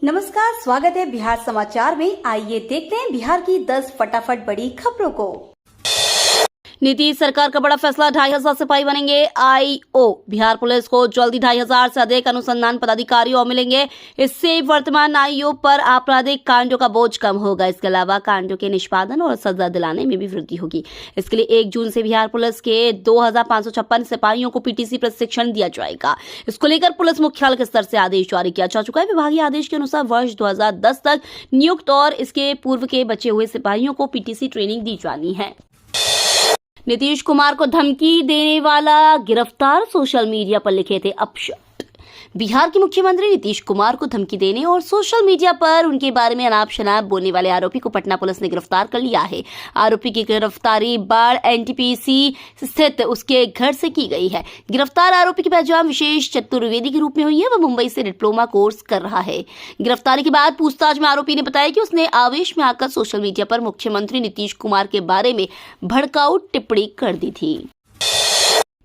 नमस्कार, स्वागत है बिहार समाचार में। आइए देखते हैं बिहार की 10 फटाफट बड़ी खबरों को। नीतीश सरकार का बड़ा फैसला, 2500 सिपाही बनेंगे आईओ। बिहार पुलिस को जल्दी 2500 से अधिक अनुसंधान पदाधिकारी और मिलेंगे। इससे वर्तमान आईओ पर आपराधिक कांडों का बोझ कम होगा। इसके अलावा कांडों के निष्पादन और सजा दिलाने में भी वृद्धि होगी। इसके लिए 1 जून से बिहार पुलिस के 2556 सिपाहियों को पीटीसी प्रशिक्षण दिया जाएगा। इसको लेकर पुलिस मुख्यालय के स्तर से आदेश जारी किया जा चुका है। विभागीय आदेश के अनुसार वर्ष 2010 तक नियुक्त और इसके पूर्व के बचे हुए सिपाहियों को पीटीसी ट्रेनिंग दी जानी है। नीतीश कुमार को धमकी देने वाला गिरफ्तार, सोशल मीडिया पर लिखे थे अपशब्द। बिहार के मुख्यमंत्री नीतीश कुमार को धमकी देने और सोशल मीडिया पर उनके बारे में अनाप शनाप बोलने वाले आरोपी को पटना पुलिस ने गिरफ्तार कर लिया है। आरोपी की गिरफ्तारी बाढ़ एनटीपीसी स्थित उसके घर से की गई है। गिरफ्तार आरोपी की पहचान विशेष चतुर्वेदी के रूप में हुई है। वह मुंबई से डिप्लोमा कोर्स कर रहा है। गिरफ्तारी के बाद पूछताछ में आरोपी ने बताया कि उसने आवेश में आकर सोशल मीडिया पर मुख्यमंत्री नीतीश कुमार के बारे में भड़काऊ टिप्पणी कर दी थी।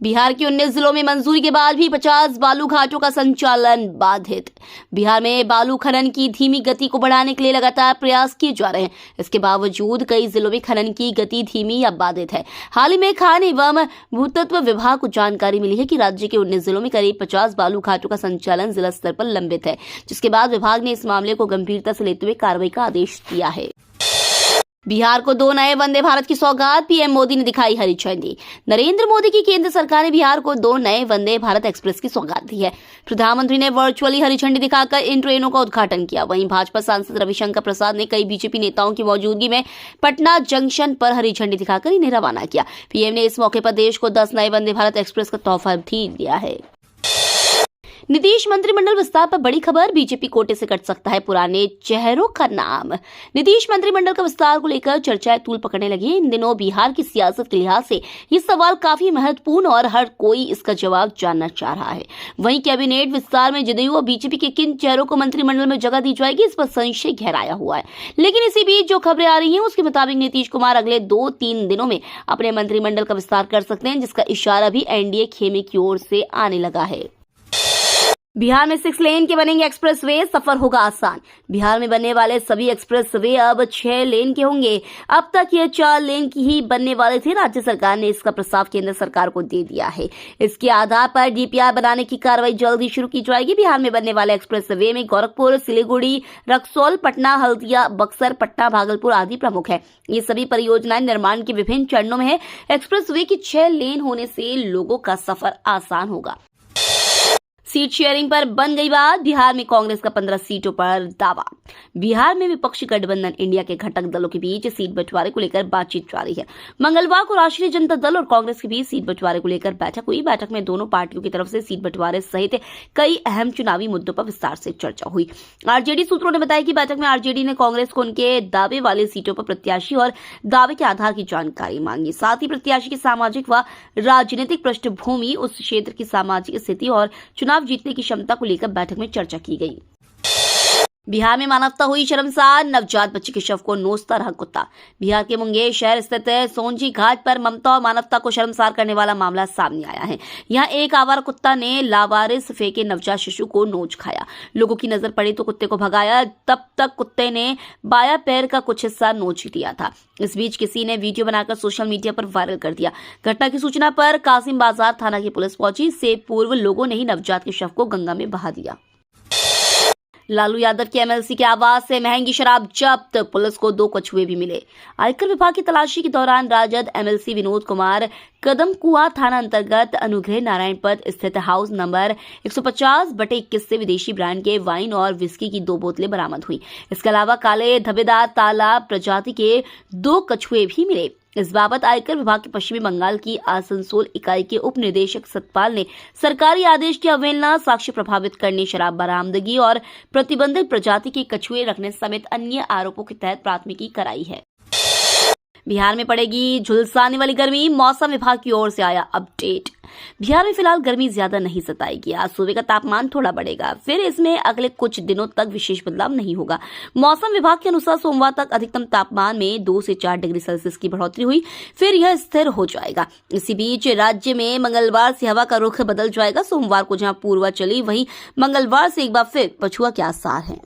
बिहार के 19 जिलों में मंजूरी के बाद भी 50 बालू घाटों का संचालन बाधित। बिहार में बालू खनन की धीमी गति को बढ़ाने के लिए लगातार प्रयास किए जा रहे हैं। इसके बावजूद कई जिलों में खनन की गति धीमी या बाधित है। हाल ही में खान एवं भूतत्व विभाग को जानकारी मिली है कि राज्य के 19 जिलों में करीब 50 बालू घाटों का संचालन जिला स्तर पर लंबित है, जिसके बाद विभाग ने इस मामले को गंभीरता से लेते हुए कार्रवाई का आदेश दिया है। बिहार को 2 नए वंदे भारत की सौगात, पीएम मोदी ने दिखाई हरी झंडी। नरेंद्र मोदी की केंद्र सरकार ने बिहार को 2 नए वंदे भारत एक्सप्रेस की सौगात दी है। प्रधानमंत्री ने वर्चुअली हरी झंडी दिखाकर इन ट्रेनों का उद्घाटन किया। वहीं भाजपा सांसद रविशंकर प्रसाद ने कई बीजेपी नेताओं की मौजूदगी में पटना जंक्शन पर हरी झंडी दिखाकर इन्हें रवाना किया। पीएम ने इस मौके पर देश को 10 नए वंदे भारत एक्सप्रेस का तोहफा भी दिया है। नीतीश मंत्रिमंडल विस्तार पर बड़ी खबर, बीजेपी कोटे से कट सकता है पुराने चेहरों का नाम। नीतीश मंत्रिमंडल का विस्तार को लेकर चर्चाएं तूल पकड़ने लगी। इन दिनों बिहार की सियासत के लिहाज से ये सवाल काफी महत्वपूर्ण और हर कोई इसका जवाब जानना चाह रहा है। वहीं कैबिनेट विस्तार में जदयू और बीजेपी के किन चेहरों को मंत्रिमंडल में जगह दी जाएगी, इस पर संशय गहराया हुआ है। लेकिन इसी बीच जो खबरें आ रही हैं उसके मुताबिक नीतीश कुमार अगले 2-3 दिनों में अपने मंत्रिमंडल का विस्तार कर सकते हैं, जिसका इशारा भी एनडीए खेमे की ओर से आने लगा है। बिहार में 6 लेन के बनेंगे एक्सप्रेस वे, सफर होगा आसान। बिहार में बनने वाले सभी एक्सप्रेस वे अब 6 लेन के होंगे। अब तक ये 4 लेन की ही बनने वाले थे। राज्य सरकार ने इसका प्रस्ताव केंद्र सरकार को दे दिया है। इसके आधार पर डीपीआर बनाने की कार्रवाई जल्द ही शुरू की जाएगी। बिहार में बनने वाले एक्सप्रेस वे में गोरखपुर, सिलीगुड़ी, रक्सौल, पटना, हल्दिया, बक्सर, पटना, भागलपुर आदि प्रमुख है। ये सभी परियोजनाएं निर्माण के विभिन्न चरणों में है। एक्सप्रेस वे की 6 लेन होने से लोगों का सफर आसान होगा। सीट शेयरिंग पर बन गई बात, बिहार में कांग्रेस का 15 सीटों पर दावा। बिहार में विपक्षी गठबंधन इंडिया के घटक दलों के बीच सीट बंटवारे को लेकर बातचीत जारी है। मंगलवार को राष्ट्रीय जनता दल और कांग्रेस के बीच सीट बंटवारे को लेकर बैठक हुई। बैठक में दोनों पार्टियों की तरफ से सीट बंटवारे सहित कई अहम चुनावी मुद्दों पर विस्तार से चर्चा हुई। आरजेडी सूत्रों ने बताया कि बैठक में आरजेडी ने कांग्रेस को उनके दावे वाले सीटों पर प्रत्याशी और दावे के आधार की जानकारी मांगी। साथ ही प्रत्याशी की सामाजिक व राजनीतिक पृष्ठभूमि, उस क्षेत्र की सामाजिक स्थिति और चुनाव जीतने की क्षमता को लेकर बैठक में चर्चा की गई। बिहार में मानवता हुई शर्मसार, नवजात बच्चे के शव को नोचता रहा कुत्ता। बिहार के मुंगेर शहर स्थित सोनजी घाट पर ममता और मानवता को शर्मसार करने वाला मामला सामने आया है। यहाँ एक आवारा कुत्ता ने लावारिस फेंके नवजात शिशु को नोच खाया। लोगों की नजर पड़ी तो कुत्ते को भगाया, तब तक कुत्ते ने बाया पैर का कुछ हिस्सा नोच दिया था। इस बीच किसी ने वीडियो बनाकर सोशल मीडिया पर वायरल कर दिया। घटना की सूचना पर कासिम बाजार थाना की पुलिस पहुंची। इससे पूर्व लोगों ने ही नवजात के शव को गंगा में बहा दिया। लालू यादव के एमएलसी के आवास से महंगी शराब जब्त, पुलिस को 2 कछुए भी मिले। आयकर विभाग की तलाशी के दौरान राजद एमएलसी विनोद कुमार कदमकुआ थाना अंतर्गत अनुग्रह नारायण पथ स्थित हाउस नंबर 150/21 से विदेशी ब्रांड के वाइन और विस्की की 2 बोतलें बरामद हुई। इसके अलावा काले धब्बेदार तालाब प्रजाति के 2 कछुए भी मिले। इस बाबत आयकर विभाग के पश्चिमी बंगाल की आसनसोल इकाई के उप निदेशक सतपाल ने सरकारी आदेश की अवहेलना, साक्ष्य प्रभावित करने, शराब बरामदगी और प्रतिबंधित प्रजाति के कछुए रखने समेत अन्य आरोपों के तहत प्राथमिकी कराई है। बिहार में पड़ेगी झुलसाने वाली गर्मी, मौसम विभाग की ओर से आया अपडेट। बिहार में फिलहाल गर्मी ज्यादा नहीं सताएगी। आज सुबह का तापमान थोड़ा बढ़ेगा, फिर इसमें अगले कुछ दिनों तक विशेष बदलाव नहीं होगा। मौसम विभाग के अनुसार सोमवार तक अधिकतम तापमान में 2 से 4 डिग्री सेल्सियस की बढ़ोतरी हुई, फिर यह स्थिर हो जाएगा। इसी बीच राज्य में मंगलवार से हवा का रुख बदल जाएगा। सोमवार को जहां पूर्वा चली, वहीं मंगलवार से एक बार फिर पछुआ के आसार हैं।